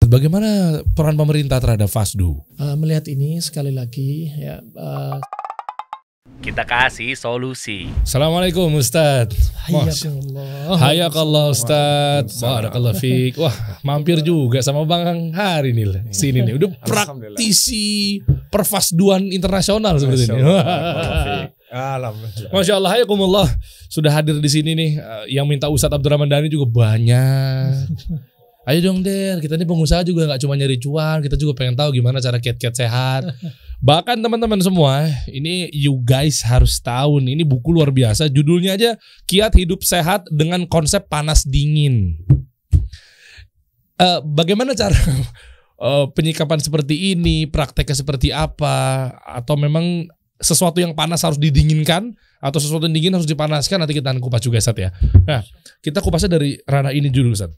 Bagaimana peran pemerintah terhadap FASDU? Melihat ini sekali lagi ya, kita kasih solusi. Assalamualaikum Ustadz. Hayakallah Ustadz. Barakallah fiik. Wah, mampir juga sama Bang Hari nih sini nih. Udah praktisi perfasduan internasional seperti ini. Alhamdulillah. Masya Allah, hayakumullah. Sudah hadir di sini nih. Yang minta Ustadz Abdurrahman Dhani juga banyak. Ayo dong Der, kita ini pengusaha juga gak cuma nyari cuan, kita juga pengen tahu gimana cara kiat-kiat sehat. Bahkan teman-teman semua, ini you guys harus tahu nih, ini buku luar biasa, judulnya aja Kiat Hidup Sehat dengan Konsep Panas Dingin. Bagaimana cara penyikapan seperti ini, prakteknya seperti apa, atau memang sesuatu yang panas harus didinginkan, atau sesuatu yang dingin harus dipanaskan, nanti kita kupas juga Ustadz ya. Nah, kita kupasnya dari ranah ini dulu Ustadz.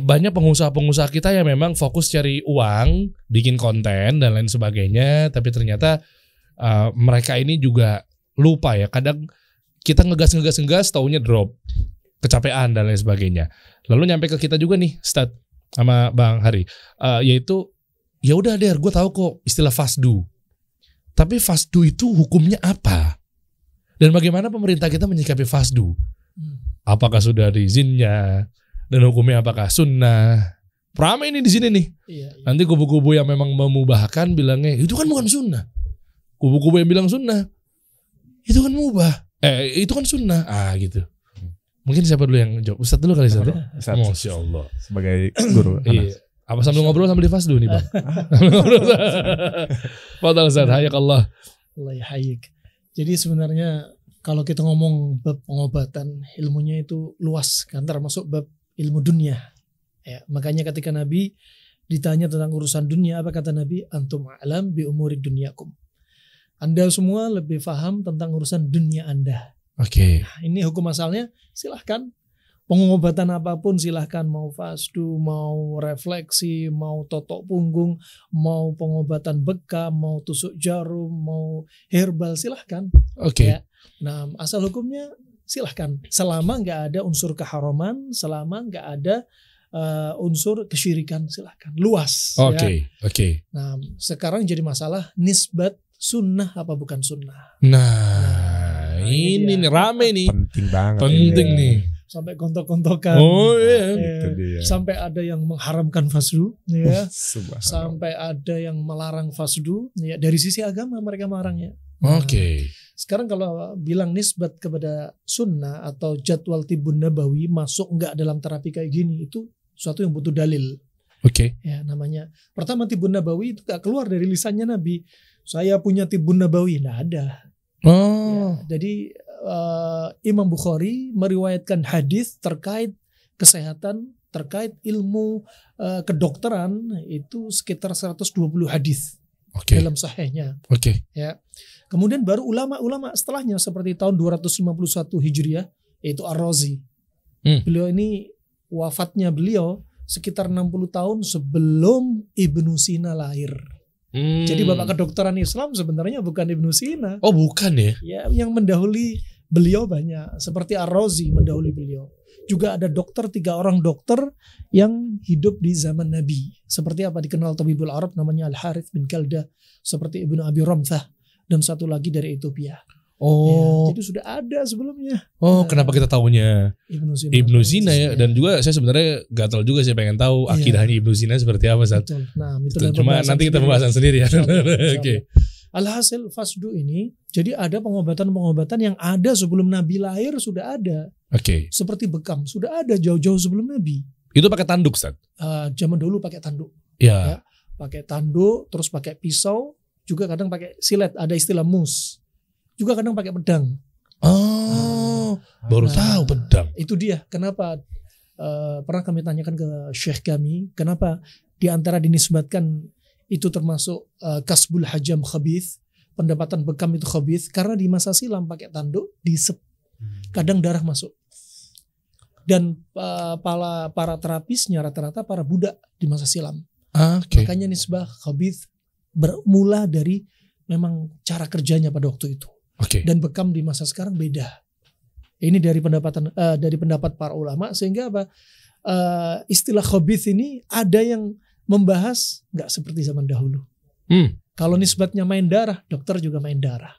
Banyak pengusaha-pengusaha kita yang memang fokus cari uang, bikin konten dan lain sebagainya, tapi ternyata mereka ini juga lupa ya. Kadang kita ngegas, taunya drop, kecapean dan lain sebagainya. Lalu nyampe ke kita juga nih, Ustadz sama Bang Hari, yaitu ya udah Der, gue tahu kok istilah FASDU. Tapi FASDU itu hukumnya apa? Dan bagaimana pemerintah kita menyikapi FASDU? Apakah sudah ada izinnya? Dan hukumnya apakah sunnah? Ramai ini di sini nih. iya. Nanti kubu-kubu yang memang memubahkan bilangnya itu kan bukan sunnah. Kubu-kubu yang bilang sunnah, itu kan mubah. Itu kan sunnah. Gitu. Mungkin siapa dulu yang jawab? Ustadz dulu kali Ustadz. Masya Allah. Sebagai guru. Iya. Apa sambil ngobrol sambil di FASDU nih Bang? Fadal Ustadz, hayakallah. Allah yahayik. Jadi sebenarnya kalau kita ngomong bab pengobatan, ilmunya itu luas kan, termasuk bab ilmu dunia. Ya, makanya ketika Nabi ditanya tentang urusan dunia, apa kata Nabi? Antum a'lam bi umuri dunyakum. Anda semua lebih paham tentang urusan dunia Anda. Oke. Nah, ini hukum asalnya, silahkan. Pengobatan apapun silahkan, mau FASDU, mau refleksi, mau totok punggung, mau pengobatan bekam, mau tusuk jarum, mau herbal, silahkan. Oke. Ya. Nah, asal hukumnya silahkan. Selama nggak ada unsur keharaman, selama nggak ada unsur kesyirikan, silahkan. Luas. Oke. Nah, sekarang jadi masalah nisbat sunnah apa bukan sunnah. Nah, ini nih rame nih. Penting banget. Penting ini. nih. Sampai kontok-kontokan. Oh iya. Itu dia. Sampai ada yang mengharamkan FASDU, ya. Subhanallah. Sampai ada yang melarang FASDU, ya. Dari sisi agama mereka melarangnya. Nah, Oke. sekarang kalau bilang nisbat kepada sunnah atau jadwal tibun nabawi masuk nggak dalam terapi kayak gini, itu suatu yang butuh dalil. Oke. Ya, namanya. Pertama, tibun nabawi itu nggak keluar dari lisannya Nabi. Saya punya tibun nabawi, nggak ada. Oh. Ya, jadi Imam Bukhari meriwayatkan hadis terkait kesehatan, terkait ilmu kedokteran itu sekitar 120 hadis dalam sahihnya. Oke. Ya. Kemudian baru ulama-ulama setelahnya seperti tahun 251 Hijriah yaitu Ar-Razi. Beliau ini wafatnya beliau sekitar 60 tahun sebelum Ibnu Sina lahir. Jadi bapak kedokteran Islam sebenarnya bukan Ibnu Sina. Oh bukan ya? Ya, yang mendahului beliau banyak. Seperti Ar-Razi mendahului beliau. Juga ada 3 orang dokter yang hidup di zaman Nabi. Seperti apa dikenal Tabibul Arab namanya Al-Harith bin Kalda. Seperti Ibnu Abi Ramthah. Dan satu lagi dari Ethiopia. Oh. Ya, jadi sudah ada sebelumnya. Oh, kenapa kita tahunya Ibnu Sina ya? Dan juga saya sebenarnya gatal juga sih pengen tahu akidahnya Ibnu Sina seperti apa saat. Betul. Nah, itu cuma nanti kita pembahasan sendiri ya. Oke. Alhasil FASDU ini, jadi ada pengobatan-pengobatan yang ada sebelum Nabi lahir sudah ada. Oke. Seperti bekam sudah ada jauh-jauh sebelum Nabi. Itu pakai tanduk, Ustaz? Zaman dulu pakai tanduk. Ya. Pakai tanduk, terus pakai pisau, juga kadang pakai silet. Ada istilah mus. Juga kadang pakai pedang. Oh, baru tahu pedang. Itu dia. Kenapa? Pernah kami tanyakan ke syekh kami, kenapa di antara dinisbatkan itu termasuk kasbul hajam khabith, pendapatan bekam itu khabith, karena di masa silam pakai tanduk diisep, kadang darah masuk. Dan para terapisnya rata-rata para budak di masa silam. Makanya nisbah khabith bermula dari memang cara kerjanya pada waktu itu. Dan bekam di masa sekarang beda. Ini dari pendapat para ulama, sehingga apa? istilah khabith ini ada yang membahas nggak seperti zaman dahulu. Kalau nisbatnya main darah, dokter juga main darah.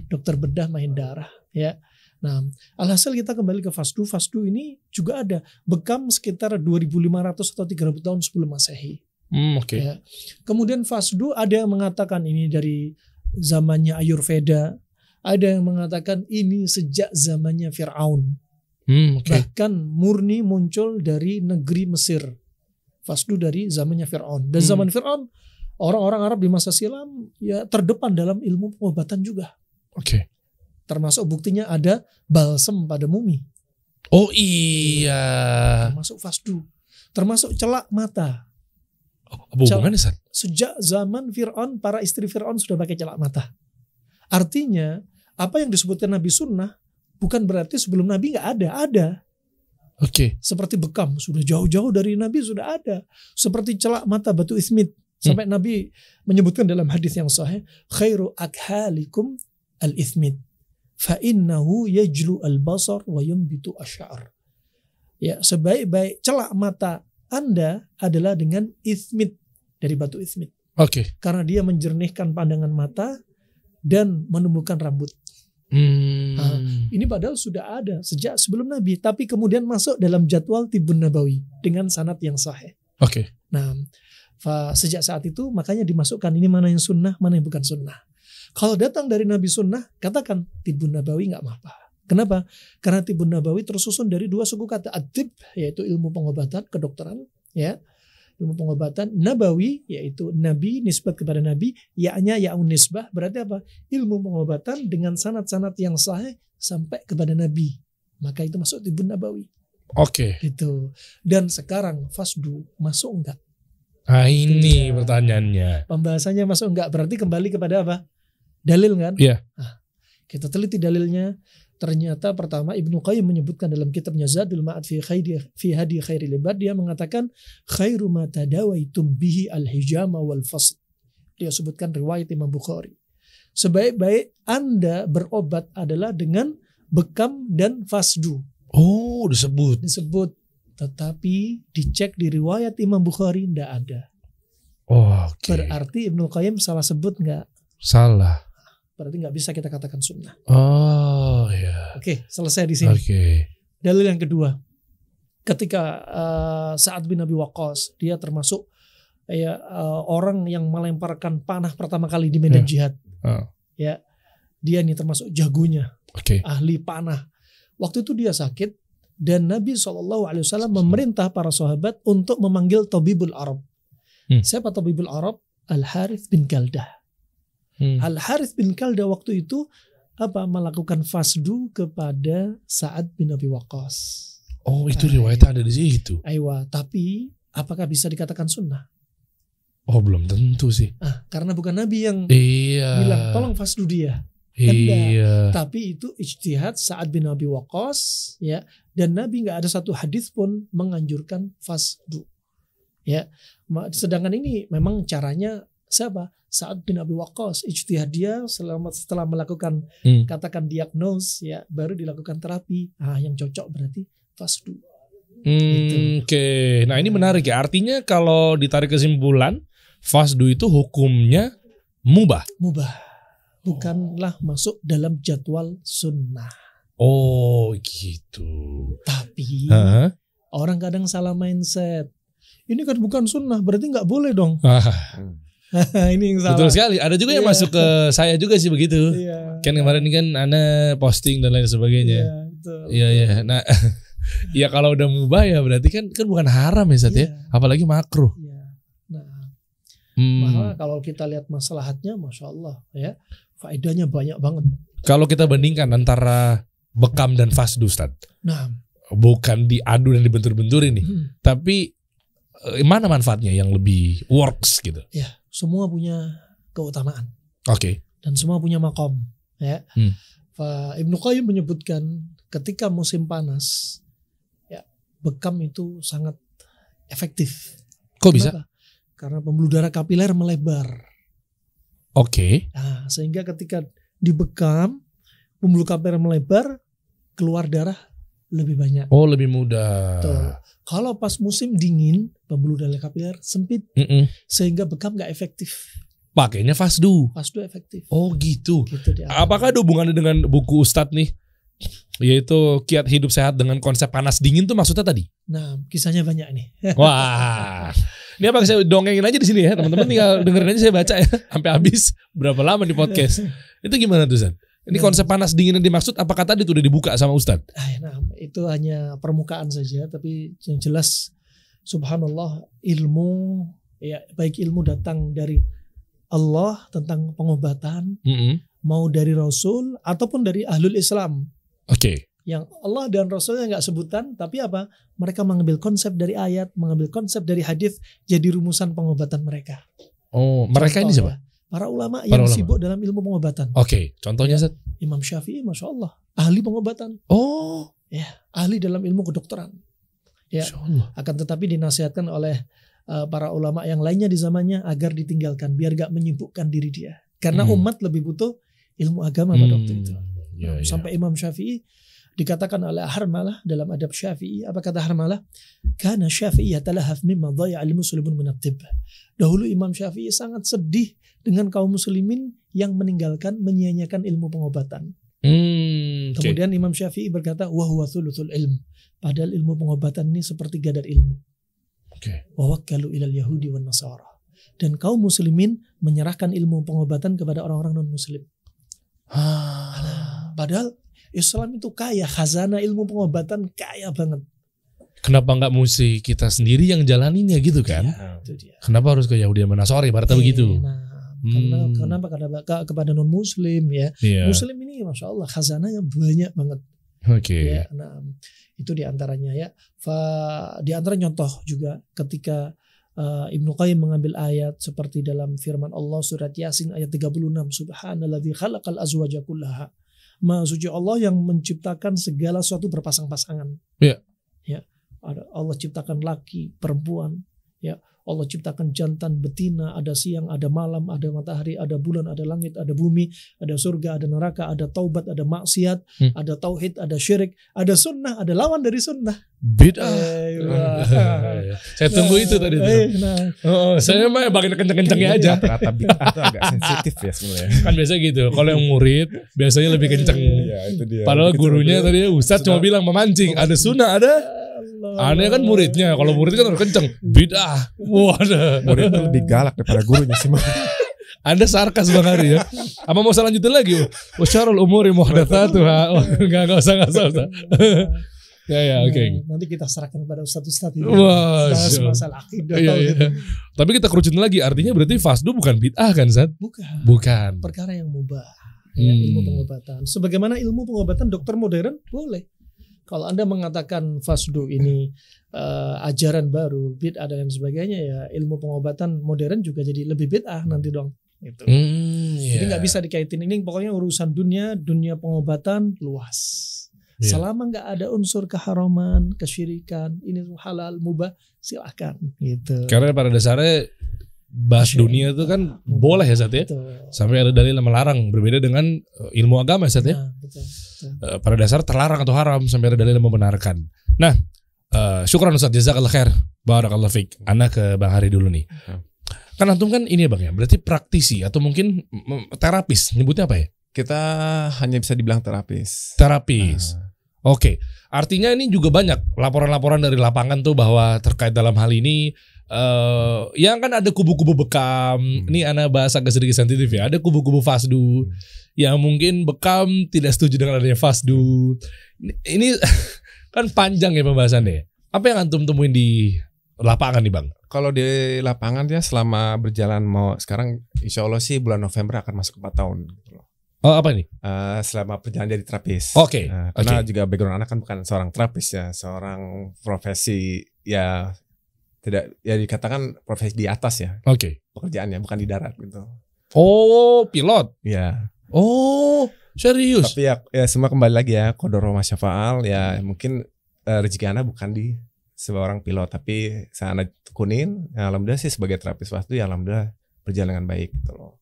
Dokter bedah main darah, ya. Nah, alhasil kita kembali ke fasdu. Fasdu ini juga ada bekam sekitar 2.500 atau 3.000 tahun sebelum Masehi. Oke. Ya. Kemudian fasdu ada yang mengatakan ini dari zamannya Ayurveda, ada yang mengatakan ini sejak zamannya Fir'aun. Bahkan murni muncul dari negeri Mesir. Fasdu dari zamannya Fir'aun. Dan zaman Fir'aun, orang-orang Arab di masa silam ya terdepan dalam ilmu pengobatan juga. Oke. Termasuk buktinya ada balsem pada mumi. Oh iya. Termasuk fasdu. Termasuk celak mata. Apa hubungannya, San? Sejak zaman Fir'aun, para istri Fir'aun sudah pakai celak mata. Artinya, apa yang disebutkan Nabi Sunnah, bukan berarti sebelum Nabi nggak ada. Ada. Oke. Seperti bekam, sudah jauh-jauh dari Nabi sudah ada. Seperti celak mata batu ismit. Sampai Nabi menyebutkan dalam hadis yang sahih, khairu akhalikum al-ithmit. Fa'innahu yajlu al-basar wa yumbitu asy'ar. Ya, sebaik-baik celak mata Anda adalah dengan ithmit, dari batu ithmit. Oke. Karena dia menjernihkan pandangan mata dan menumbuhkan rambut. Nah, ini padahal sudah ada sejak sebelum Nabi, tapi kemudian masuk dalam jadwal Tibbun Nabawi dengan sanad yang sahih. Oke. Nah, sejak saat itu makanya dimasukkan ini mana yang sunnah, mana yang bukan sunnah. Kalau datang dari Nabi Sunnah, katakan Tibbun Nabawi nggak apa-apa. Kenapa? Karena Tibbun Nabawi tersusun dari dua suku kata. At-tib, yaitu ilmu pengobatan, kedokteran, ya, ilmu pengobatan. Nabawi, yaitu Nabi, nisbat kepada Nabi. Ya-nya ya'un nisbah, berarti apa? Ilmu pengobatan dengan sanad-sanad yang sahih sampai kepada Nabi. Maka itu masuk Tibbun Nabawi. Oke. Gitu. Dan sekarang fasdu masuk enggak? Nah ini pertanyaannya. Pembahasannya masuk enggak? Berarti kembali kepada apa? Dalil kan? Iya. Nah, kita teliti dalilnya. Ternyata pertama Ibnu Qayyim menyebutkan dalam kitabnya Zadul Ma'ad fi Hadi Khairil Ibad, dia mengatakan khairu ma tadawaitum bihi al-hijama wal fasd. Dia sebutkan riwayat Imam Bukhari. Sebaik-baik Anda berobat adalah dengan bekam dan fasdu. Oh, disebut. Tetapi dicek di riwayat Imam Bukhari tidak ada. Oh, oke. Berarti Ibnu Qayyim salah sebut nggak? Salah. Berarti nggak bisa kita katakan sunnah. Oh ya. Oke, selesai di sini. Oke. Dalil yang kedua, ketika Sa'ad bin Abi Waqqas, dia termasuk orang yang melemparkan panah pertama kali di medan jihad. Ya, dia ini termasuk jagonya, ahli panah. Waktu itu dia sakit dan Nabi SAW memerintah para sahabat untuk memanggil Tabibul Arab. Siapa Tabibul Arab? Al-Harith bin Kaldah. Al-Harith bin Kaldah waktu itu melakukan fasdu kepada Sa'ad bin Abi Waqqas. Oh, itu riwayatnya ada di situ. Aywa, tapi apakah bisa dikatakan sunnah? Oh, belum tentu sih. Karena bukan Nabi yang bilang tolong fasdu dia. Iya. Tapi itu ijtihad Sa'ad bin Abi Waqqas, ya. Dan Nabi nggak ada satu hadis pun menganjurkan fasdu. Ya. Sedangkan ini memang caranya siapa? Sa'ad bin Abi Waqqas, ijtihad dia setelah melakukan katakan diagnos, ya, baru dilakukan terapi. Yang cocok berarti fasdu. Gitu. Oke. Nah, ini menarik ya. Artinya kalau ditarik kesimpulan, fasdu itu hukumnya mubah. Bukanlah masuk dalam jadwal sunnah. Oh, gitu. Tapi orang kadang salah mindset. Ini kan bukan sunnah, berarti nggak boleh dong. Ini yang salah. Betul sekali. Ada juga yang masuk ke saya juga sih begitu. Kan kemarin ini kan Ana posting dan lain sebagainya. Iya. Nah, ya kalau udah mubah ya berarti kan bukan haram ya, Sat, ya. Apalagi makruh. Nah, malah kalau kita lihat maslahatnya, masya Allah, ya, faedahnya banyak banget. Kalau kita bandingkan antara bekam dan fasdu, Ustaz. Nah, bukan diadu dan dibentur-bentur ini, tapi mana manfaatnya yang lebih works gitu? Ya, semua punya keutamaan. Oke. Dan semua punya makom. Ya. Ibnu Qayyim menyebutkan ketika musim panas, ya, bekam itu sangat efektif. Kok bisa? Kenapa? Karena pembuluh darah kapiler melebar. Oke. Nah, sehingga ketika dibekam, pembuluh kapiler melebar, keluar darah lebih banyak. Oh, lebih mudah. Betul. Kalau pas musim dingin, pembuluh darah kapiler sempit sehingga bekam nggak efektif. Pakainya Fasdu. Fasdu efektif. Oh gitu. Gitu dia. Apakah ada hubungannya dengan buku Ustadz nih? Yaitu Kiat Hidup Sehat dengan konsep panas dingin tuh maksudnya tadi? Nah, kisahnya banyak nih. Wah. Ini apa saya dongengin aja di sini ya, teman-teman tinggal dengerin aja saya baca ya sampai habis. Berapa lama di podcast? Itu gimana tuh, Ustadz? Ini konsep panas dingin yang dimaksud apakah tadi itu udah dibuka sama Ustadz? Nah, itu hanya permukaan saja, tapi yang jelas subhanallah ilmu, ya baik ilmu datang dari Allah tentang pengobatan, mau dari Rasul ataupun dari Ahlul Islam. Oke. Yang Allah dan Rasulnya nggak sebutan, tapi apa? Mereka mengambil konsep dari ayat, mengambil konsep dari hadis, jadi rumusan pengobatan mereka. Oh, mereka ini siapa? Para ulama yang sibuk dalam ilmu pengobatan. Oke, contohnya Ustaz? Imam Syafi'i, masya Allah, ahli pengobatan. Oh, ya, ahli dalam ilmu kedokteran. Ya, akan tetapi dinasihatkan oleh para ulama yang lainnya di zamannya agar ditinggalkan, biar gak menyibukkan diri dia. Karena umat lebih butuh ilmu agama pada waktu itu. Sampai Imam Syafi'i dikatakan oleh Harmalah dalam adab Syafi'i, apa kata Harmalah? Kana Syafi'i yatalahaf mimma dhaya'al muslimun min at-tibb. Dahulu Imam Syafi'i sangat sedih dengan kaum muslimin yang meninggalkan, menyia-nyiakan ilmu pengobatan. Kemudian Imam Syafi'i berkata, wa huwa thuluthul ilm. Padahal ilmu pengobatan ini sepertiga dari ilmu. Wa wakkalu ilal yahudi wan nasara. Dan kaum muslimin menyerahkan ilmu pengobatan kepada orang-orang non-muslim. Padahal Islam itu kaya, khazanah ilmu pengobatan kaya banget. Kenapa nggak mesti kita sendiri yang jalanin ya gitu kan? Ya, itu dia. Kenapa harus ke Yahudi dan Nasrani? Berarti begitu. Kenapa kepada non Muslim ya? Muslim ini masya Allah khazanahnya banyak banget. Ya, nah, itu diantaranya ya. Diantara contoh juga ketika Ibnu Qayyim mengambil ayat seperti dalam firman Allah surat Yasin ayat 36, Subhanalladzi khalaqal azwaja kullaha. Maha suci Allah yang menciptakan segala sesuatu berpasang-pasangan. Ya. Allah ciptakan laki, perempuan, ya. Allah ciptakan jantan, betina, ada siang, ada malam, ada matahari, ada bulan, ada langit, ada bumi, ada surga, ada neraka, ada taubat, ada maksiat, ada tauhid, ada syirik, ada sunnah, ada lawan dari sunnah. Bid'ah. Saya tunggu itu tadi. Saya mah bagian kenceng-kencengnya aja. Kata bid'ah itu agak sensitif ya sebenarnya. Kan biasa gitu. Kalau yang murid biasanya lebih kenceng. Itu dia. Padahal gurunya tadi Ustadz cuma bilang memancing. Ada sunnah, ada. Aneh kan muridnya. Kalau murid kan harus kenceng. Bid'ah. Waduh. Murid itu lebih galak daripada gurunya sih. Anda sarkas Bang Hari ya. Apa mau saya lanjutin lagi? Wasyarul umuri muhdatsatuha. Enggak usah. Ya, oke. Nanti kita serahkan kepada Ustadz ini. Bahas masalah akidah. Iya. Tapi kita kerucutin lagi. Artinya berarti fasdu bukan bid'ah kan, Zat? Bukan. Perkara yang mubah. Ya, ilmu pengobatan. Sebagaimana ilmu pengobatan dokter modern boleh. Kalau Anda mengatakan fasdu ini ajaran baru, bid'ah dan sebagainya, ya ilmu pengobatan modern juga jadi lebih bid'ah nanti dong. Gitu. Jadi nggak bisa dikaitin. Ini pokoknya urusan dunia pengobatan luas. Selama nggak ada unsur keharaman, kesyirikan, ini halal, mubah, silakan. Gitu. Karena pada dasarnya bahas dunia itu kan boleh ya Zat ya. Sampai ada dalil yang melarang. Berbeda dengan ilmu agama ya Zat ya. Betul. Pada dasar terlarang atau haram sampai ada dalil yang membenarkan. Nah, syukran Ustaz, jazakallah khair. Barakallahu fiik. Ana ke Bang Hari dulu nih. Kan antum kan ini ya Bang ya, berarti praktisi atau mungkin terapis, nyebutnya apa ya? Kita hanya bisa dibilang terapis. Oke. Artinya ini juga banyak laporan-laporan dari lapangan tuh bahwa terkait dalam hal ini yang kan ada kubu-kubu bekam. Ini ana bahas agak sedikit sensitif ya. Ada kubu-kubu fasdu yang mungkin bekam tidak setuju dengan adanya fasdu. Ini kan panjang ya pembahasannya. Apa yang antum temuin di lapangan nih Bang? Kalau di lapangan ya selama berjalan mau sekarang insya Allah sih bulan November akan masuk 4 tahun gitu loh. Oh apa nih? Selama perjalanan jadi terapis. Oke. Karena juga background anak kan bukan seorang terapis ya, seorang profesi ya tidak ya dikatakan profesi di atas ya. Oke. Pekerjaannya bukan di darat gitu. Oh pilot. Ya. Oh serius. Tapi ya semua kembali lagi ya qadar wa syafa'al ya mungkin rezeki anak bukan di seorang pilot tapi saya tekunin ya, alhamdulillah sih sebagai terapis fasdu ya alhamdulillah berjalan dengan baik gitu loh.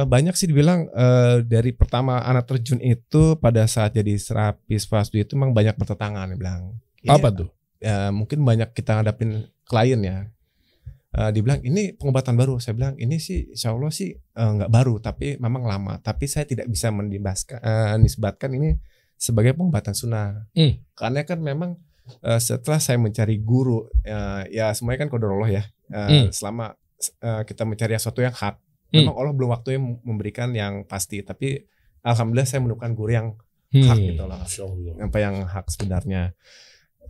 Banyak sih dibilang dari pertama anak terjun itu pada saat jadi terapis fasdu itu memang banyak bertentangan dibilang. Apa tuh? Mungkin banyak kita ngadapin klien ya. Dibilang ini pengobatan baru. Saya bilang ini sih insya Allah sih nggak baru tapi memang lama. Tapi saya tidak bisa menisbatkan ini sebagai pengobatan sunnah. Karena kan memang setelah saya mencari guru ya semuanya kan qadarullah ya. Selama kita mencari sesuatu yang hak, memang Allah belum waktunya memberikan yang pasti. Tapi alhamdulillah saya menemukan guru yang hak gitu loh. Apa yang hak sebenarnya.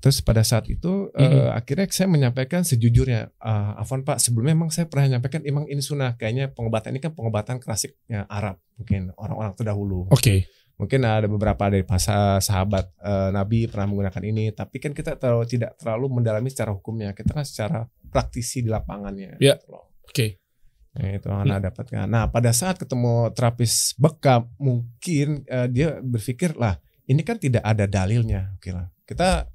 Terus pada saat itu akhirnya saya menyampaikan sejujurnya, Afwan Pak, sebelumnya memang saya pernah menyampaikan memang ini sunnah. Kayaknya pengobatan ini kan pengobatan klasiknya Arab, mungkin orang-orang terdahulu. Oke. Mungkin ada beberapa dari sahabat Nabi pernah menggunakan ini, tapi kan kita tidak terlalu mendalami secara hukumnya. Kita kan secara praktisi di lapangannya. Ya. Gitu loh. Oke. Nah, itu yang Anda dapatkan. Nah, pada saat ketemu terapis bekam, mungkin dia berpikir lah, ini kan tidak ada dalilnya. Oke lah. Kita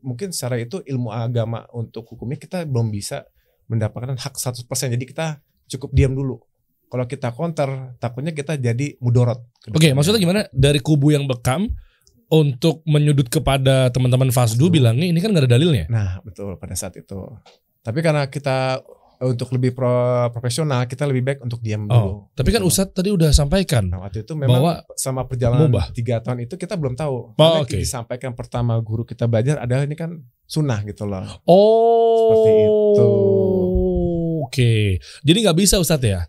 mungkin secara itu ilmu agama untuk hukumnya kita belum bisa mendapatkan hak 100%. Jadi kita cukup diam dulu. Kalau kita counter, takutnya kita jadi mudorot. Oke, maksudnya gimana? Dari kubu yang bekam untuk menyudut kepada teman-teman fasdu bilangnya ini kan gak ada dalilnya. Nah, betul pada saat itu. Tapi karena kita untuk lebih profesional, kita lebih baik untuk diam dulu. Tapi kan Ustadz tadi udah sampaikan. Nah, waktu itu memang bahwa sama perjalanan mubah. 3 tahun itu kita belum tahu. Karena disampaikan pertama guru kita belajar adalah ini kan sunnah gitu loh. Seperti itu. Oke. Jadi gak bisa Ustadz ya?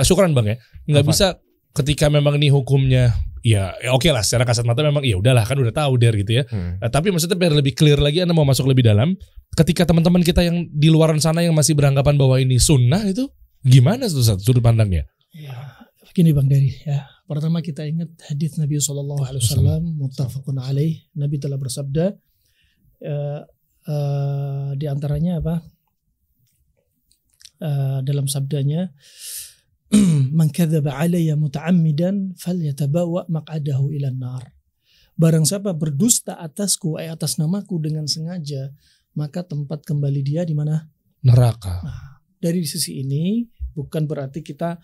Syukran Bang ya. Gak bisa ketika memang ini hukumnya ya oke lah secara kasat mata memang ya udahlah kan udah tahu der gitu ya. Tapi maksudnya biar lebih clear lagi Anda mau masuk lebih dalam, ketika teman-teman kita yang di luaran sana yang masih beranggapan bahwa ini sunnah itu gimana sudut pandangnya? Ya, begini Bang Dery ya. Pertama kita ingat hadis Nabi SAW muttafaqun alaih. Nabi telah bersabda di antaranya apa? Dalam sabdanya, man kadzaba alayya muta'ammidan falyatabawa maq'adahu ilan nar. Barang siapa berdusta atasku atas namaku dengan sengaja, maka tempat kembali dia di mana? Neraka. Nah, dari sisi ini bukan berarti kita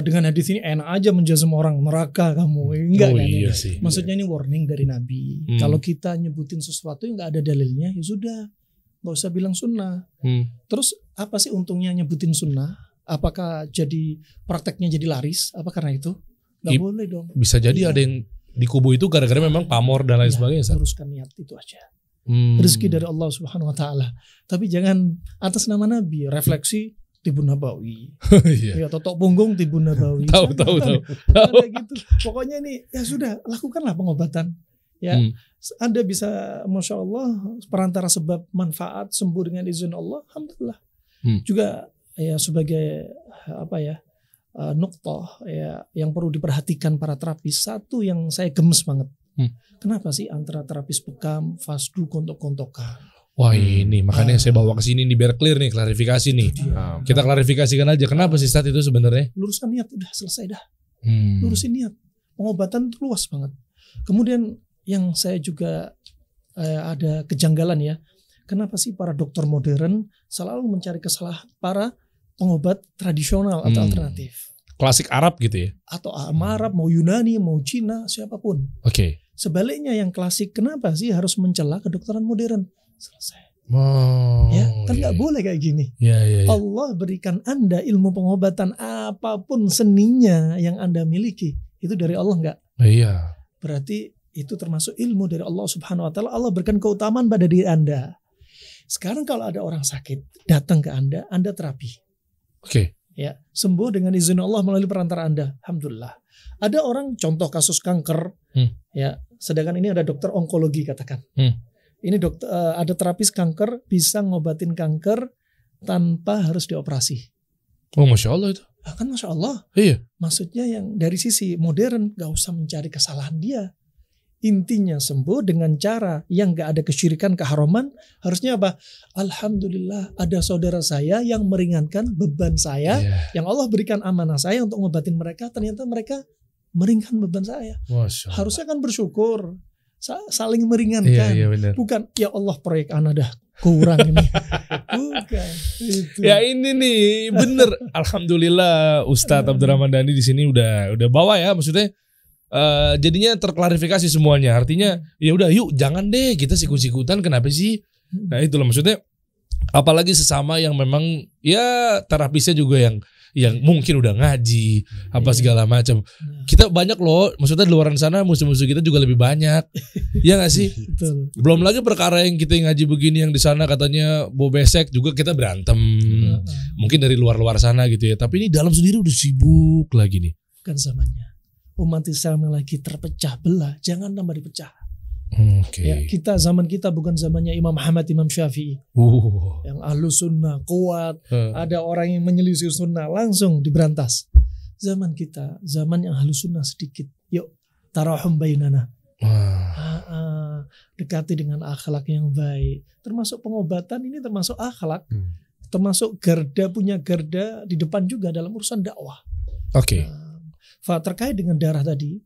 dengan hadis ini enak aja menjazam orang neraka kamu. Enggak kan? Iya sih. Maksudnya ini warning dari Nabi. Kalau kita nyebutin sesuatu yang enggak ada dalilnya, ya sudah, enggak usah bilang sunnah. Terus apa sih untungnya nyebutin sunnah? Apakah jadi prakteknya jadi laris? Apa karena itu? Gak boleh dong. Bisa jadi ada yang di kubu itu gara-gara memang pamor dan lain sebagainya. Luruskan niat itu aja. Rezeki dari Allah Subhanahu Wa Taala. Tapi jangan atas nama Nabi refleksi Tibun Nabawi. Ya totok punggung Tibun Nabawi. Tahu. Ada gitu. Pokoknya ini ya sudah lakukanlah pengobatan. Ya, Anda bisa, masya Allah, perantara sebab manfaat sembuh dengan izin Allah, alhamdulillah. Juga ya sebagai apa ya nuqtah ya yang perlu diperhatikan para terapis, satu yang saya gemes banget. Kenapa sih antara terapis bekam, fasdu, kontok-kontokan? Wah ini makanya saya bawa ke sini nih biar clear nih, klarifikasi nih. Kita klarifikasikan aja kenapa sih saat itu sebenarnya? Luruskan niat udah selesai dah. Lurusin niat. Pengobatan itu luas banget. Kemudian yang saya juga ada kejanggalan ya. Kenapa sih para dokter modern selalu mencari kesalahan para pengobat tradisional atau alternatif? Klasik Arab gitu ya? Atau Arab, mau Yunani, mau Cina, siapapun. Oke. Sebaliknya yang klasik, kenapa sih harus mencela kedokteran modern? Selesai. Ya, kan nggak boleh kayak gini. Ya. Allah berikan Anda ilmu pengobatan apapun seninya yang Anda miliki, itu dari Allah nggak? Iya. Berarti itu termasuk ilmu dari Allah Subhanahu Wa Taala. Allah berikan keutamaan pada diri Anda. Sekarang kalau ada orang sakit datang ke Anda terapi. Oke. Ya, sembuh dengan izin Allah melalui perantara Anda. Alhamdulillah. Ada orang contoh kasus kanker, ya, sedangkan ini ada dokter onkologi katakan. Ini dokter ada terapis kanker bisa ngobatin kanker tanpa harus dioperasi. Oh, masya Allah itu. Kan masya Allah. Iya. Maksudnya yang dari sisi modern gak usah mencari kesalahan dia. Intinya sembuh dengan cara yang gak ada kesyirikan, keharaman. Harusnya apa? Alhamdulillah ada saudara saya yang meringankan beban saya. Yang Allah berikan amanah saya untuk ngobatin mereka. Ternyata mereka meringankan beban saya. Masya Allah. Harusnya kan bersyukur. saling meringankan. Iya benar. Bukan ya Allah proyek ana dah kurang ini. Bukan. Itu. Ya ini nih bener. Alhamdulillah Ustadz Abdurrahman Dhani di sini udah bawa ya, maksudnya jadinya terklarifikasi semuanya. Artinya ya udah yuk jangan deh kita sikut-sikutan, kenapa sih? Nah itulah maksudnya, apalagi sesama yang memang ya terapisnya juga yang mungkin udah ngaji apa segala macam. Kita banyak loh, maksudnya di luar sana musuh-musuh kita juga lebih banyak. Ya nggak sih? Betul. Belum lagi perkara yang kita ngaji begini yang di sana katanya bau besek juga kita berantem. Mungkin dari luar sana gitu ya. Tapi ini dalam sendiri udah sibuk lagi nih. Bukan zamannya. Umat Islam yang lagi terpecah belah, jangan tambah dipecah. Oke. Ya, zaman kita bukan zamannya Imam Ahmad, Imam Syafi'i. Yang ahlu sunnah kuat, ada orang yang menyelisih sunnah langsung diberantas. Zaman kita, zaman yang ahlu sunnah sedikit. Yuk, tarahum bainana. Dekati dengan akhlak yang baik. Termasuk pengobatan ini termasuk akhlak. Termasuk punya garda di depan juga dalam urusan dakwah. Oke. Terkait dengan darah tadi,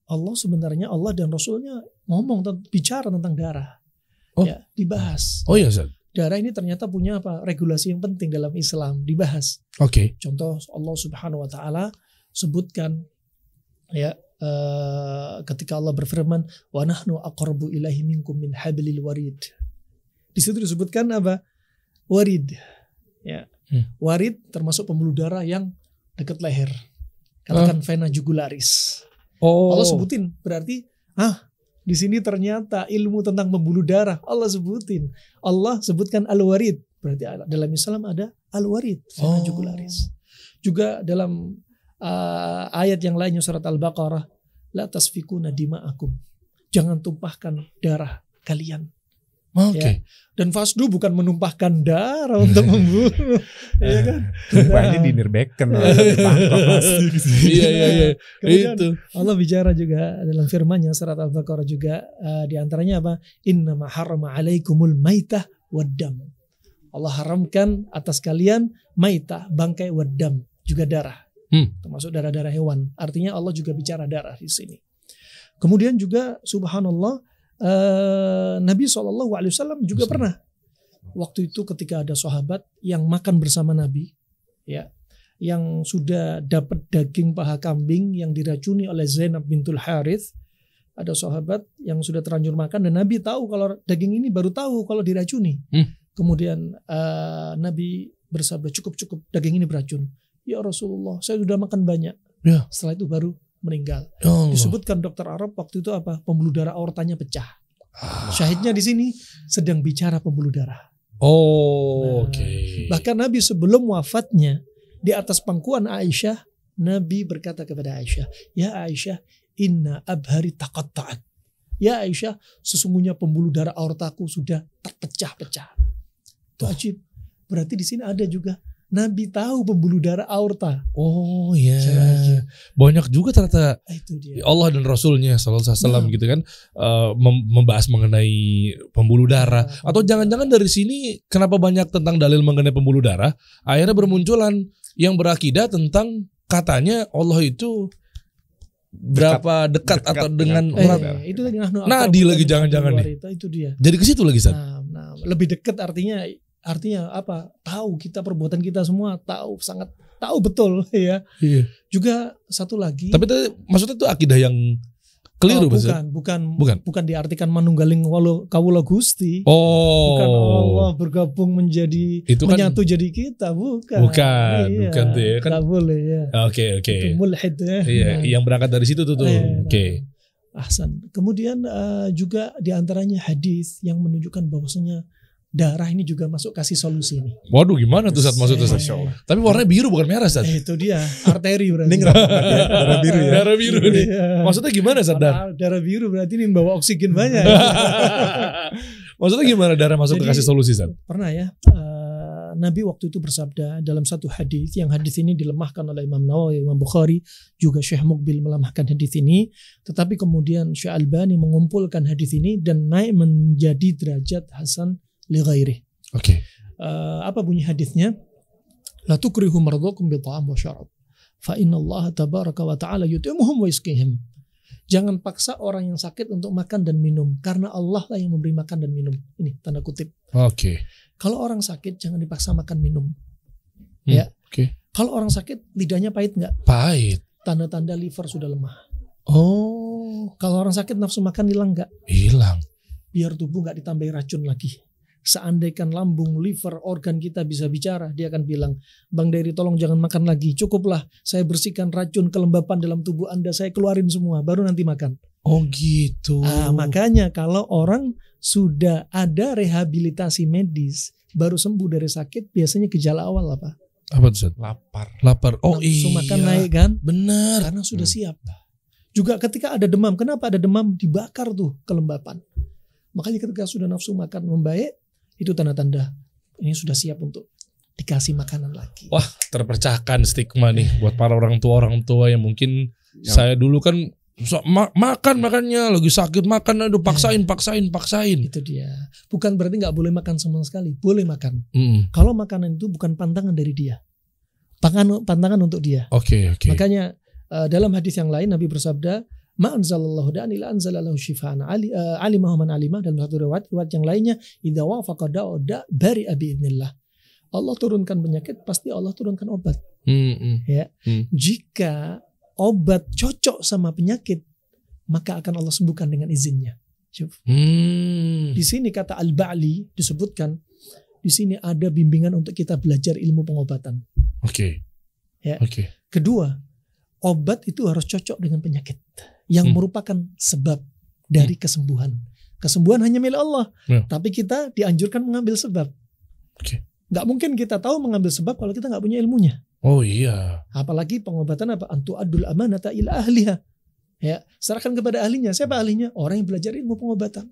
Allah sebenarnya Allah dan Rasulnya bicara tentang darah. Ya, dibahas. Oh iya, Ustaz. Darah ini ternyata punya regulasi yang penting dalam Islam, dibahas. Oke. Contoh Allah Subhanahu wa taala sebutkan ya ketika Allah berfirman wa nahnu aqrabu ilaihi minkum min hablil warid. Di situ disebutkan apa? Warid. Ya. Warid termasuk pembuluh darah yang dekat leher. Katakan vena jugularis. Allah sebutin, berarti di sini ternyata ilmu tentang pembuluh darah Allah sebutin. Allah sebutkan al-warid, berarti dalam Islam ada al-warid, vena jugularis. Juga dalam ayat yang lainnya surat Al-Baqarah, la tasfikuna dima'akum. Jangan tumpahkan darah kalian. Oke. Ya. Dan fasdu bukan menumpahkan darah untuk membunuh, ya kan? Tumpahnya di nirbekan. Iya. Kemudian Itu. Allah bicara juga dalam firman-Nya surat Al-Baqarah juga di antaranya apa? Innama harrama alaikumul maitah waddam. Allah haramkan atas kalian maitah, bangkai, waddam, juga darah. Termasuk darah-darah hewan. Artinya Allah juga bicara darah di sini. Kemudian juga subhanallah, Nabi SAW juga pernah waktu itu ketika ada sahabat yang makan bersama Nabi, ya, yang sudah dapat daging paha kambing yang diracuni oleh Zainab bintul Harith. Ada sahabat yang sudah terlanjur makan dan Nabi tahu kalau daging ini, baru tahu kalau diracuni. Kemudian Nabi bersabda, cukup daging ini beracun. Ya Rasulullah, saya sudah makan banyak. Ya. Setelah itu baru meninggal. Allah. Disebutkan dokter Arab waktu itu apa? Pembuluh darah aortanya pecah. Syahidnya di sini sedang bicara pembuluh darah. Oke. Bahkan Nabi sebelum wafatnya di atas pangkuan Aisyah, Nabi berkata kepada Aisyah, ya Aisyah, inna abhari taqatta'at. Ya Aisyah, sesungguhnya pembuluh darah aortaku sudah terpecah-pecah. Itu ajib. Berarti di sini ada juga Nabi tahu pembuluh darah aorta. Oh iya. Banyak juga ternyata Itu dia. Allah dan Rasulnya sallallahu alaihi wasallam gitu kan membahas mengenai pembuluh darah. Atau jangan-jangan dari sini kenapa banyak tentang dalil mengenai pembuluh darah, akhirnya bermunculan yang berakidah tentang katanya Allah itu berapa dekat atau dengan itu lagi nadi lagi jangan-jangan nih. Itu dia. Jadi ke situ lagi, Ustaz. Nah, lebih dekat artinya apa? Tahu kita, perbuatan kita semua tahu, sangat tahu betul ya. Iya. Juga satu lagi. Tapi maksudnya itu akidah yang keliru, bukan diartikan manunggaling kawula Gusti. Oh. Bukan Allah bergabung menjadi itu kan, menyatu jadi kita, bukan. Bukan tuh ya kan. Nggak boleh ya. Oke. Itu mulhid ya. Iya, yang berangkat dari situ tuh. Oke. Ahsan. Kemudian juga diantaranya hadis yang menunjukkan bahwasanya darah ini juga masuk kasih solusi ini. Waduh, gimana tuh Ustaz maksudnya? Tapi warnanya biru bukan merah, Ustaz. Itu dia, arteri berarti. Ini darah biru ya. Darah biru nih. Maksudnya gimana, Ustaz? Darah biru berarti ini membawa oksigen banyak. Maksudnya gimana darah masuk ke kasih solusi, Ustaz? Pernah ya, Nabi waktu itu bersabda dalam satu hadis, yang hadis ini dilemahkan oleh Imam Nawawi, Imam Bukhari, juga Syekh Muqbil melemahkan hadis ini, tetapi kemudian Syekh Albani mengumpulkan hadis ini dan naik menjadi derajat hasan li ghairi. Oke. Apa bunyi hadisnya? La tukrihu mardakum bi ta'am wa syarab. Fa inna Allah tabaraka wa ta'ala yut'imuhum wa yasqihim. Jangan paksa orang yang sakit untuk makan dan minum, karena Allah lah yang memberi makan dan minum. Ini tanda kutip. Oke. Kalau orang sakit jangan dipaksa makan minum. Ya. Oke. Kalau orang sakit lidahnya pahit nggak? Pahit. Tanda-tanda liver sudah lemah. Oh. Kalau orang sakit nafsu makan hilang nggak? Hilang. Biar tubuh nggak ditambahi racun lagi. Seandaikan lambung, liver, organ kita bisa bicara, dia akan bilang, Bang Dery tolong jangan makan lagi, cukuplah saya bersihkan racun kelembapan dalam tubuh Anda, saya keluarin semua, baru nanti makan. Oh gitu. Makanya kalau orang sudah ada rehabilitasi medis, baru sembuh dari sakit, biasanya gejala awal apa? Apa tuh? Lapar. Oh nafsu iya. makan naik kan? Bener. Karena sudah siap. Juga ketika ada demam, kenapa ada demam? Dibakar tuh kelembapan. Makanya ketika sudah nafsu makan membaik, itu tanda-tanda ini sudah siap untuk dikasih makanan lagi. Wah, terpecahkan stigma nih buat para orang tua yang mungkin saya dulu kan makannya lagi sakit makan, aduh paksain. Itu dia. Bukan berarti nggak boleh makan sama sekali, boleh makan. Kalau makanan itu bukan pantangan dari dia, pantangan untuk dia. Oke. Makanya dalam hadis yang lain Nabi bersabda, Ma anzalallahu da'an ila anzalallahu shifaan alimahu man alimah. Dalam satu riwayat yang lainnya, idza wafaqa da'u bari'a biidznillah. Allah turunkan penyakit, pasti Allah turunkan obat. Ya. Jika obat cocok sama penyakit, maka akan Allah sembuhkan dengan izinnya. Di sini kata Al-Ba'li disebutkan, di sini ada bimbingan untuk kita belajar ilmu pengobatan. Oke. Ya. Kedua, obat itu harus cocok dengan penyakit yang merupakan sebab dari kesembuhan. Kesembuhan hanya milik Allah, tapi kita dianjurkan mengambil sebab. Gak mungkin kita tahu mengambil sebab kalau kita gak punya ilmunya. Oh iya. Apalagi pengobatan apa? Antu adul amanata ila ahliha. Ya, serahkan kepada ahlinya. Siapa ahlinya? Orang yang belajar ilmu pengobatan.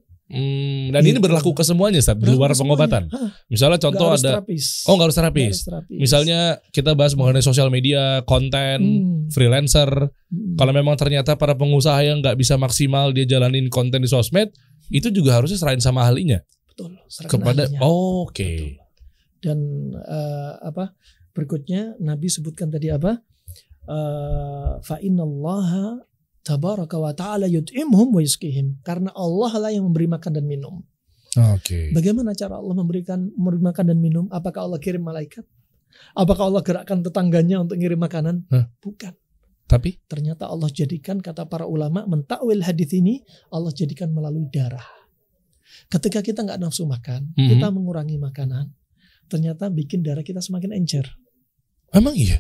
Dan ini berlaku ke semuanya, Ustaz, di luar pengobatan. Misalnya contoh ada terapis. Oh, nggak harus terapis. Misalnya kita bahas mengenai sosial media, konten, freelancer. Kalau memang ternyata para pengusaha yang nggak bisa maksimal dia jalanin konten di sosmed, itu juga harusnya serahin sama ahlinya. Betul. Kepada ahlinya. Oke. Dan berikutnya Nabi sebutkan tadi apa? Fa innallaha tabaraka wa ta'ala yut'imhum wa yusqihim. Karena Allah lah yang memberi makan dan minum. Oke. Bagaimana cara Allah memberi makan dan minum? Apakah Allah kirim malaikat? Apakah Allah gerakkan tetangganya untuk ngirim makanan? Bukan. Tapi ternyata Allah jadikan, kata para ulama mentakwil hadis ini, Allah jadikan melalui darah. Ketika kita nggak nafsu makan, kita mengurangi makanan, ternyata bikin darah kita semakin encer. Emang iya?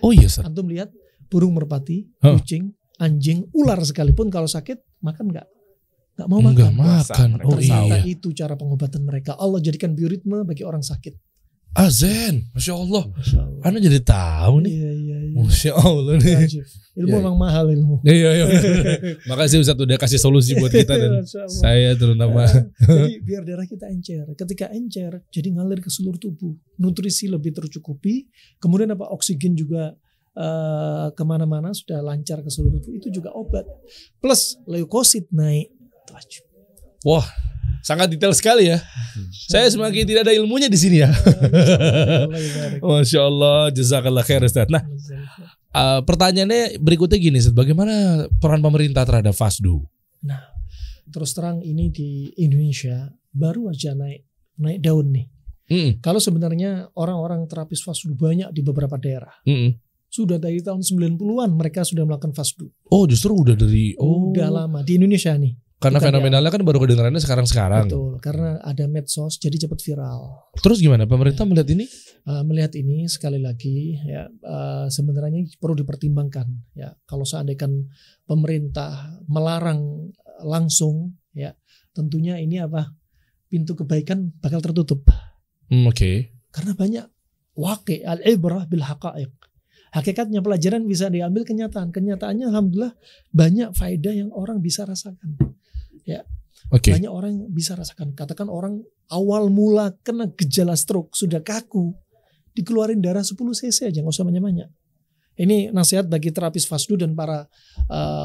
Oh iya, Ustaz. Antum lihat burung merpati, kucing, anjing, ular sekalipun kalau sakit makan nggak mau makan. Nggak makan. Oh ternyata iya. itu cara pengobatan mereka. Allah jadikan bioritme bagi orang sakit. Azen, Masya Allah. Anda jadi tahu nih. Iya. Masya Allah nih. Ilmu memang mahal ilmu. Iya. Makasih Ustaz udah kasih solusi buat kita dan saya terutama. Jadi biar darah kita encer. Ketika encer, jadi ngalir ke seluruh tubuh. Nutrisi lebih tercukupi. Kemudian apa? Oksigen juga kemana-mana sudah lancar ke seluruh tubuh. Itu juga obat. Plus leukosit naik. Wah, sangat detail sekali ya. Saya semakin tidak ada ilmunya di sini ya. Masya Allah, jazakallah khair Ustaz. Nah, pertanyaannya berikutnya gini, Ustaz. Bagaimana peran pemerintah terhadap FASDU? Nah, terus terang ini di Indonesia baru aja naik daun nih. Kalau sebenarnya orang-orang terapis FASDU banyak di beberapa daerah. Sudah dari tahun 90-an mereka sudah melakukan FASDU. Oh, justru udah dari udah lama di Indonesia nih. Karena fenomenalnya kan baru kedengarannya sekarang-sekarang. Betul, karena ada medsos jadi cepat viral. Terus gimana pemerintah melihat ini? Melihat ini sekali lagi ya sebenarnya perlu dipertimbangkan ya. Kalau seandainya pemerintah melarang langsung ya, tentunya ini apa? Pintu kebaikan bakal tertutup. Oke. Karena banyak waqi' al-ibrah bil haqa'iq. Hakikatnya pelajaran bisa diambil kenyataan. Kenyataannya alhamdulillah banyak faedah yang orang bisa rasakan. Ya. Banyak orang yang bisa rasakan. Katakan orang awal mula kena gejala stroke, sudah kaku, dikeluarin darah 10 cc aja, nggak usah banyak-banyak. Ini nasihat bagi terapis FASDU dan para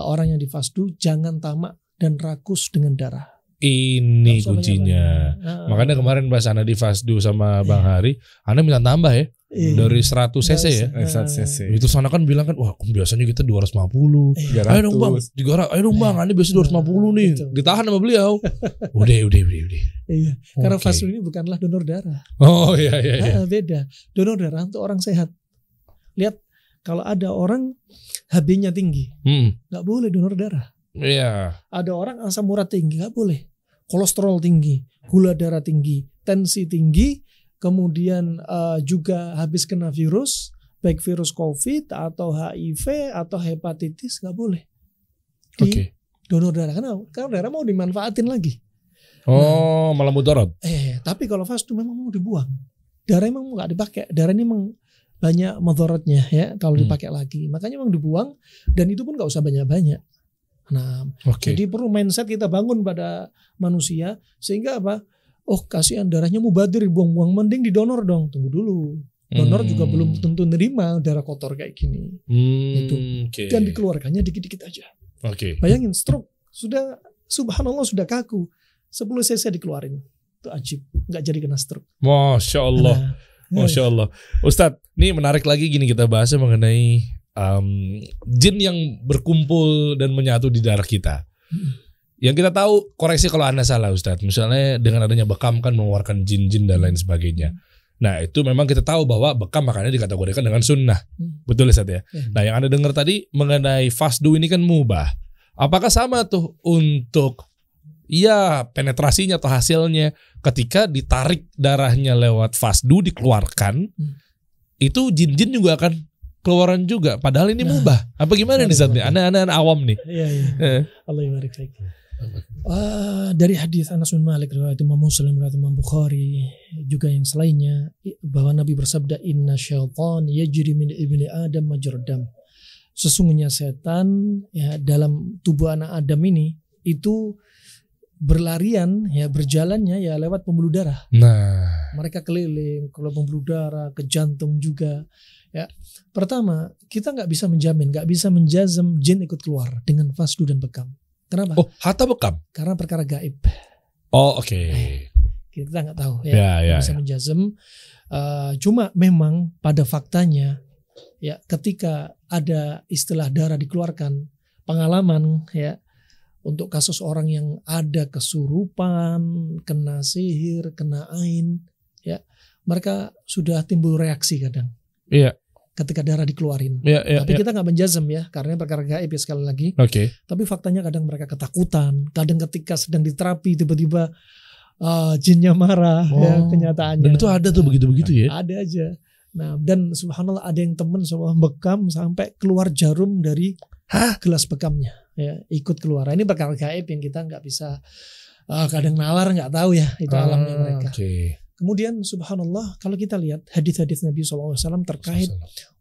orang yang di FASDU, jangan tamak dan rakus dengan darah. Ini kuncinya. Makanya kemarin bahas Anda di FASDU sama Bang Hari, Anda minta tambah ya. Iya. Dari 100 cc ya. 100 cc. Itu sana kan bilang kan, wah biasanya kita 250. Iya. Ayo dong bang, 300. Ayo dong bang, ini biasanya 250 nih. Betul. Ditahan sama beliau. Udah. Iya. Karena Oke. fast food ini bukanlah donor darah. Oh iya. Beda. Donor darah untuk orang sehat. Lihat kalau ada orang HB-nya tinggi, nggak boleh donor darah. Iya. Ada orang asam urat tinggi, nggak boleh. Kolesterol tinggi, gula darah tinggi, tensi tinggi, kemudian juga habis kena virus, baik virus COVID atau HIV atau hepatitis, nggak boleh. Oke. Donor darah, karena darah mau dimanfaatin lagi. Oh, malah mudarat. Tapi kalau fast food memang mau dibuang. Darah emang nggak dipakai. Darah ini memang banyak mudaratnya ya kalau dipakai lagi. Makanya memang dibuang dan itu pun nggak usah banyak-banyak. Nah, jadi perlu mindset kita bangun pada manusia sehingga apa? Oh kasihan darahnya mubadir buang-buang, mending didonor dong. Tunggu dulu. Donor juga belum tentu nerima darah kotor kayak gini. Itu. Dan dikeluarkannya dikit-dikit aja. Bayangin stroke sudah subhanallah sudah kaku. 10 cc dikeluarin. Itu ajib. Nggak jadi kena stroke. Masya Allah. Masya Allah. Ustadz, ini menarik lagi gini kita bahasnya mengenai jin yang berkumpul dan menyatu di darah kita. Yang kita tahu, koreksi kalau Anda salah Ustadz, misalnya dengan adanya bekam kan mengeluarkan jin-jin dan lain sebagainya. Nah itu memang kita tahu bahwa bekam makanya dikategorikan dengan sunnah. Betul Ustadz ya? Nah yang Anda dengar tadi mengenai fasdu ini kan mubah. Apakah sama tuh untuk penetrasinya atau hasilnya ketika ditarik darahnya lewat fasdu dikeluarkan, itu jin-jin juga akan keluaran juga. Padahal ini mubah. Apa gimana nih Ustadz? Anak-anak awam nih. Iya. Allah yabarik fiik. Dari hadis Anas bin Malik riwayat Imam Muslim, riwayat Imam Bukhari juga yang selainnya bahwa Nabi bersabda inna syaitan yajri min ibni Adam majrad dam. Sesungguhnya setan ya dalam tubuh anak Adam ini itu berlarian ya berjalannya ya lewat pembuluh darah. Nah, mereka keliling ke pembuluh darah, ke jantung juga. Ya, pertama kita nggak bisa menjamin, nggak bisa menjazm jin ikut keluar dengan fasdu dan bekam. Kenapa? Oh, hatta bekam? Karena perkara gaib. Oh, oke. Kita nggak tahu ya. Bisa menjazm. Cuma memang pada faktanya ya ketika ada istilah darah dikeluarkan, pengalaman ya untuk kasus orang yang ada kesurupan, kena sihir, kena ain, ya mereka sudah timbul reaksi kadang. Iya. Ketika darah dikeluarin. Tapi kita nggak menjazm ya, karena perkara gaib ya sekali lagi. Tapi faktanya kadang mereka ketakutan, kadang ketika sedang diterapi tiba-tiba jinnya marah ya kenyataannya. Dan itu ada tuh begitu-begitu ya? Ada aja. Nah dan subhanallah ada yang temen sama bekam sampai keluar jarum dari gelas bekamnya. Ya, ikut keluar. Ini perkara gaib yang kita nggak bisa kadang nalar nggak tahu ya itu alamnya mereka. Kemudian subhanallah kalau kita lihat hadis-hadis Nabi SAW terkait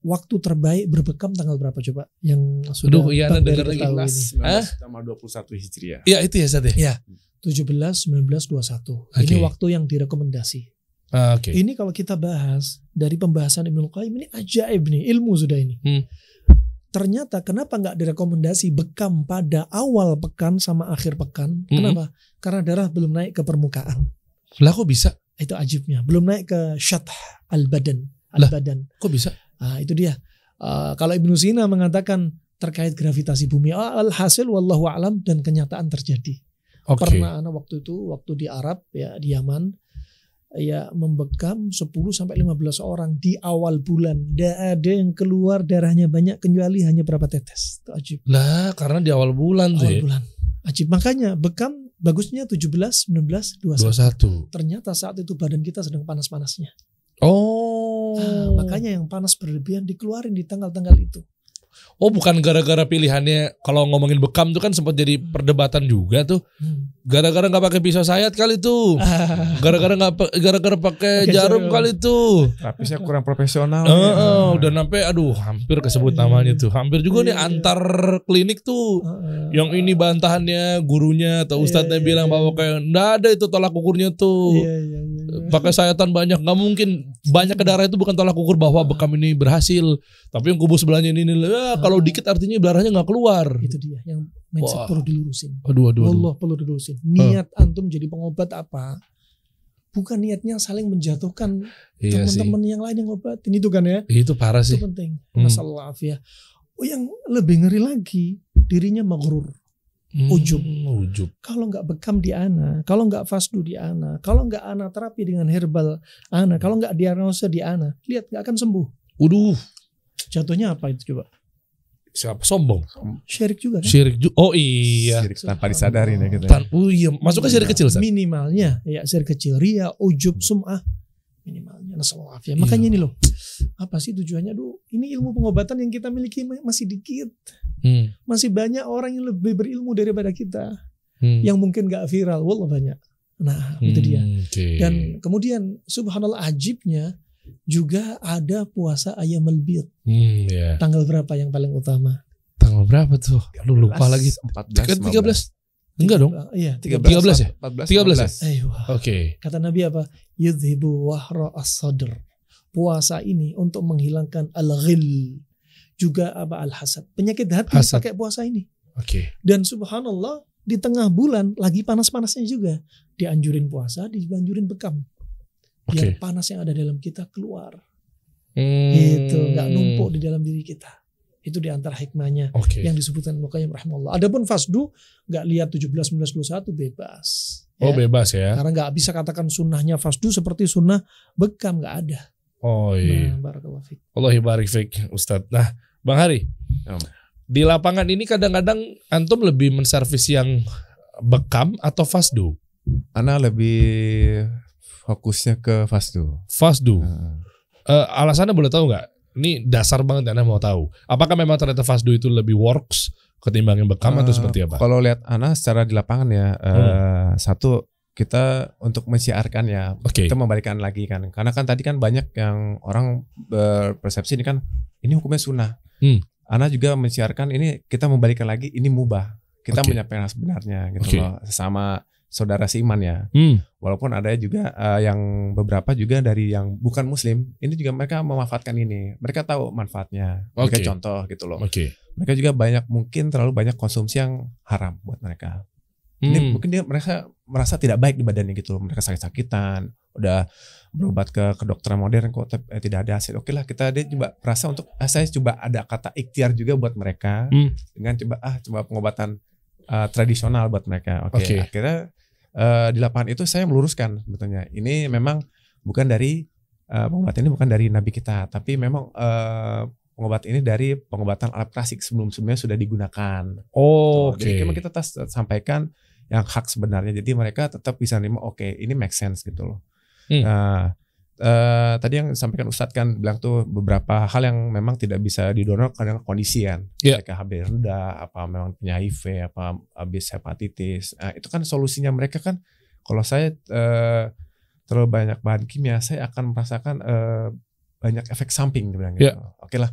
waktu terbaik berbekam tanggal berapa coba yang sudah dengar lagi 21 Hijriah. Iya itu ya Ustaz ya. 17, 19, 21. Ini waktu yang direkomendasi. Ini kalau kita bahas dari pembahasan Ibnu Qayyim ini ajaib nih ilmu sudah ini. Ternyata kenapa nggak direkomendasi bekam pada awal pekan sama akhir pekan? Kenapa? Karena darah belum naik ke permukaan. Lah kok bisa? Itu ajibnya. Belum naik ke syath al-badan. Kok bisa? Itu dia. Kalau Ibnu Sina mengatakan terkait gravitasi bumi. Alhasil wallahu a'lam dan kenyataan terjadi. Pernah anak waktu di Arab ya di Yaman ya membekam 10-15 orang di awal bulan. Tidak ada yang keluar darahnya banyak kecuali hanya berapa tetes. Itu ajib. Lah karena di awal bulan tuh. Awal bulan. Ajib. Makanya bekam bagusnya 17, 19, 21. Ternyata saat itu badan kita sedang panas-panasnya. Makanya yang panas berlebihan dikeluarin di tanggal-tanggal itu. Oh bukan gara-gara pilihannya. Kalau ngomongin bekam tuh kan sempat jadi perdebatan juga tuh. Gara-gara nggak pakai pisau sayat kali tuh. Gara-gara pakai jarum kali tuh. Tapi saya kurang profesional. Udah sampai hampir kesebut namanya tuh. Hampir juga nih antar klinik tuh. Yang ini bantahannya gurunya atau ustadznya bilang bahwa kayak nggak ada itu tolak ukurnya tuh. Pakai sayatan banyak, nggak mungkin banyak ke darah itu bukan tolak ukur bahwa bekam ini berhasil. Tapi yang kubu sebelahnya ini kalau dikit artinya darahnya nggak keluar. Itu dia yang mindset perlu dilurusin. Aduh. Allah perlu dilurusin. Niat antum jadi pengobat apa? bukan niatnya saling menjatuhkan Iya sih. teman-teman yang lain yang ngobatin itu kan ya. Itu parah sih. Itu penting. Masalah afiyah. Oh, yang lebih ngeri lagi, dirinya maghrur. Ujub. Kalau nggak bekam di ana, kalau nggak fasdu di ana, kalau nggak ana terapi dengan herbal ana, kalau nggak diagnosa di ana, lihat nggak akan sembuh. Waduh, Jatuhnya apa itu coba? siapa sombong? Syirik juga kan? Syirik juga. Oh iya. Syirik tanpa disadarin ya gitu. Iya, masuknya syirik kecil, Ustaz. Minimalnya ya syirik kecil, ria, ujub, sum'ah. Minimalnya nasallahu afiyah. Makanya ini loh, apa sih tujuannya? Ini ilmu pengobatan yang kita miliki masih dikit. Masih banyak orang yang lebih berilmu daripada kita. Yang mungkin gak viral, wallah banyak. Nah, itu dia. Dan kemudian subhanallah ajibnya juga ada puasa Ayyamul Bid. Yeah. Tanggal berapa yang paling utama? Tanggal berapa tuh? Lu lupa lagi. 14, 13. Enggak dong? Iya, 13 ya? 14 ya? Oke. Kata Nabi apa? Yudhibu wahra as-sadr. Puasa ini untuk menghilangkan al-ghil. Juga apa al-hasad. Penyakit hati pakai puasa ini. Oke. Dan subhanallah di tengah bulan lagi panas-panasnya juga. Dianjurin puasa, dianjurin bekam. Biar panas yang ada dalam kita keluar. Gitu, nggak numpuk di dalam diri kita. Itu diantara hikmahnya yang disebutkan Muqayyim rahimahullah. Adapun fasdu nggak lihat 17, 19, 21 bebas. Oh ya. Bebas ya. Karena nggak bisa katakan sunnahnya fasdu seperti sunnah bekam, nggak ada. Oh iya. Nah, barakallahu fiik. Allahi barik fiik Ustadz. Nah, Bang Hari. Di lapangan ini kadang-kadang antum lebih menservis yang bekam atau fasdu? Ana lebih fokusnya ke fasdu. Fasdu. Alasannya boleh tahu nggak? Ini dasar banget Ana mau tahu. Apakah memang ternyata fasdu itu lebih works ketimbang yang bekam atau seperti apa? Kalau lihat Ana secara di lapangan ya, satu kita untuk mensiarkan ya, kita membalikan lagi kan. Karena kan tadi kan banyak yang orang berpersepsi ini kan ini hukumnya sunnah. Ana juga mensiarkan ini kita membalikan lagi ini mubah. Kita menyampaikan sebenarnya gitu loh, sesama saudara seiman ya. Walaupun ada juga yang beberapa juga dari yang bukan muslim, ini juga mereka memanfaatkan ini. Mereka tahu manfaatnya. Mereka contoh gitu loh. Mereka juga mungkin terlalu banyak konsumsi yang haram buat mereka. Ini mungkin dia merasa tidak baik di badannya gitu loh. Mereka sakit-sakitan, udah berobat ke kedokteran modern kok tidak ada hasil. Oke lah, dia coba merasa untuk saya coba ada kata ikhtiar juga buat mereka dengan coba pengobatan tradisional buat mereka. Akhirnya di lapangan itu saya meluruskan sebetulnya ini memang bukan dari pengobatan ini bukan dari Nabi kita, tapi memang pengobatan ini dari pengobatan alat klasik sebelumnya sudah digunakan. Jadi kita sampaikan yang hak sebenarnya, jadi mereka tetap bisa nerima. Ini make sense gitu loh. Tadi yang disampaikan Ustadz kan bilang tuh beberapa hal yang memang tidak bisa didonor karena kondisi kan, mereka HB rendah, apa memang punya HIV, apa habis hepatitis. Itu kan solusinya mereka kan. Kalau saya terlalu banyak bahan kimia, saya akan merasakan banyak efek samping, bilang gitu. Oke lah,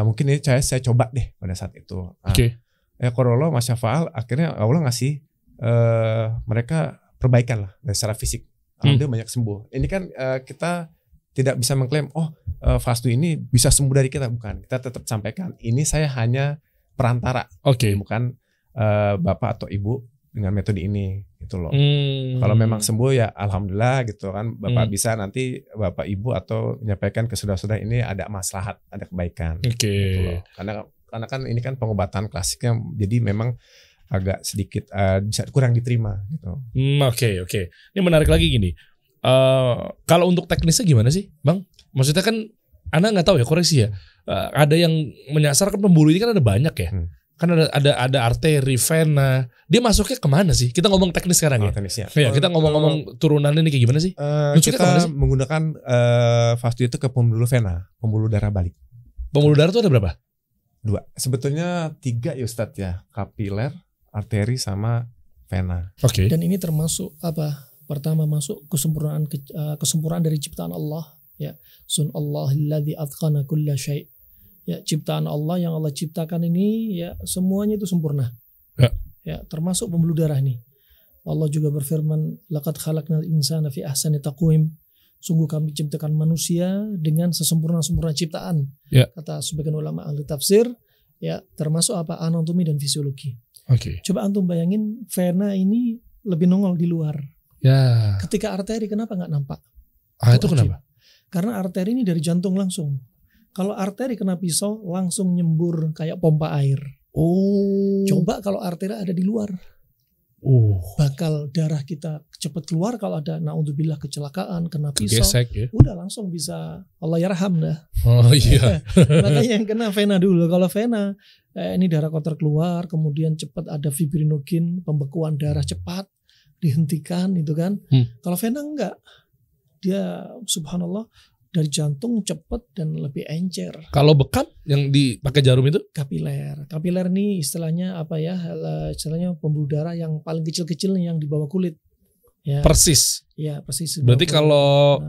mungkin ini saya coba deh pada saat itu. Korolo Masya Fa'al, akhirnya Allah ngasih mereka perbaikan lah dari secara fisik. Dia banyak sembuh. Ini kan kita tidak bisa mengklaim fasdu ini bisa sembuh dari kita, bukan. Kita tetap sampaikan ini saya hanya perantara, bukan bapak atau ibu dengan metode ini gitu loh. Kalau memang sembuh ya alhamdulillah gitu kan, bapak bisa nanti bapak ibu atau menyampaikan ke saudara-saudara ini ada maslahat, ada kebaikan. Gitu loh. Karena kan ini kan pengobatan klasiknya, jadi memang agak sedikit bisa kurang diterima gitu. Oke. Ini menarik lagi gini. Kalau untuk teknisnya gimana sih, Bang? Maksudnya kan Anda nggak tahu ya, koreksi ya. Ada yang menyasar kan pembuluh ini kan ada banyak ya. Kan ada arteri, vena. Dia masuknya kemana sih? Kita ngomong teknis sekarang ya. Teknisnya. Ya, kita ngomong turunannya ini kayak gimana sih? Kita menggunakan fasdu itu ke pembuluh vena, pembuluh darah balik. Pembuluh darah itu ada berapa? 2. Sebetulnya 3 ya Ustadz ya. Kapiler, arteri sama vena. Dan ini termasuk apa? Pertama masuk kesempurnaan dari ciptaan Allah, ya. Sunallahilladzi atqana kulla syai'. Ya, ciptaan Allah yang Allah ciptakan ini ya semuanya itu sempurna. Ya, termasuk pembuluh darah nih. Allah juga berfirman, laqad khalaqnal insana fi ahsani taqwim. Sungguh kami ciptakan manusia dengan sesempurna-sempurna ciptaan. Kata sebagian ulama ahli tafsir, ya termasuk apa? Anatomi dan fisiologi. Coba antum bayangin vena ini lebih nongol di luar. Ya. Ketika arteri kenapa nggak nampak? Itu Wajib. kenapa? Karena arteri ini dari jantung langsung. Kalau arteri kena pisau langsung nyembur kayak pompa air. Oh. Coba kalau arteri ada di luar, bakal darah kita cepat keluar. Kalau ada naudzubillah kecelakaan kena pisau, Gesek ya. udah langsung bisa Allah yarham dah. Oh iya. Makanya yang kena vena dulu. Kalau vena ini darah kotor keluar, kemudian cepat ada fibrinogen, pembekuan darah cepat dihentikan itu kan. Kalau vena enggak, dia subhanallah dari jantung cepat dan lebih encer. Kalau bekam yang dipakai jarum itu? Kapiler. Kapiler ini istilahnya apa ya? Istilahnya pembuluh darah yang paling kecil-kecil yang di bawah kulit. Ya. Persis. Ya, persis. Berarti kalau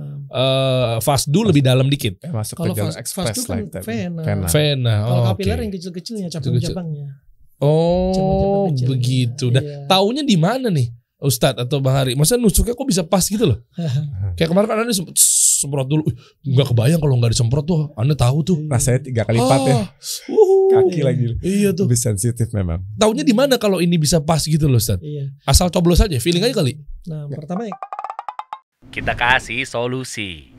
Fasdu lebih dalam dikit. Masuk kalau ke jalur Fasdu ekspres kan lah. vena. Vena. Kalau Oh, kapiler oke. yang kecil-kecilnya, cabang-cabangnya. Oh, Cabang-cabang kecil. begitu. Dan Iya. taunya di mana nih, Ustadz atau Bang Hari? Masa nusuknya kok bisa pas gitu loh? Kayak kemarin kan Anda semprot dulu. Nggak kebayang kalau nggak disemprot tuh. Anda tahu tuh. Rasanya 3 kali lipat ya. Kaki lagi. Iya tuh. Lebih sensitif memang. Taunya di mana kalau ini bisa pas gitu loh, Ustadz? Iya. Asal coblos aja, feeling aja kali. Nah, pertama Kita kasih solusi.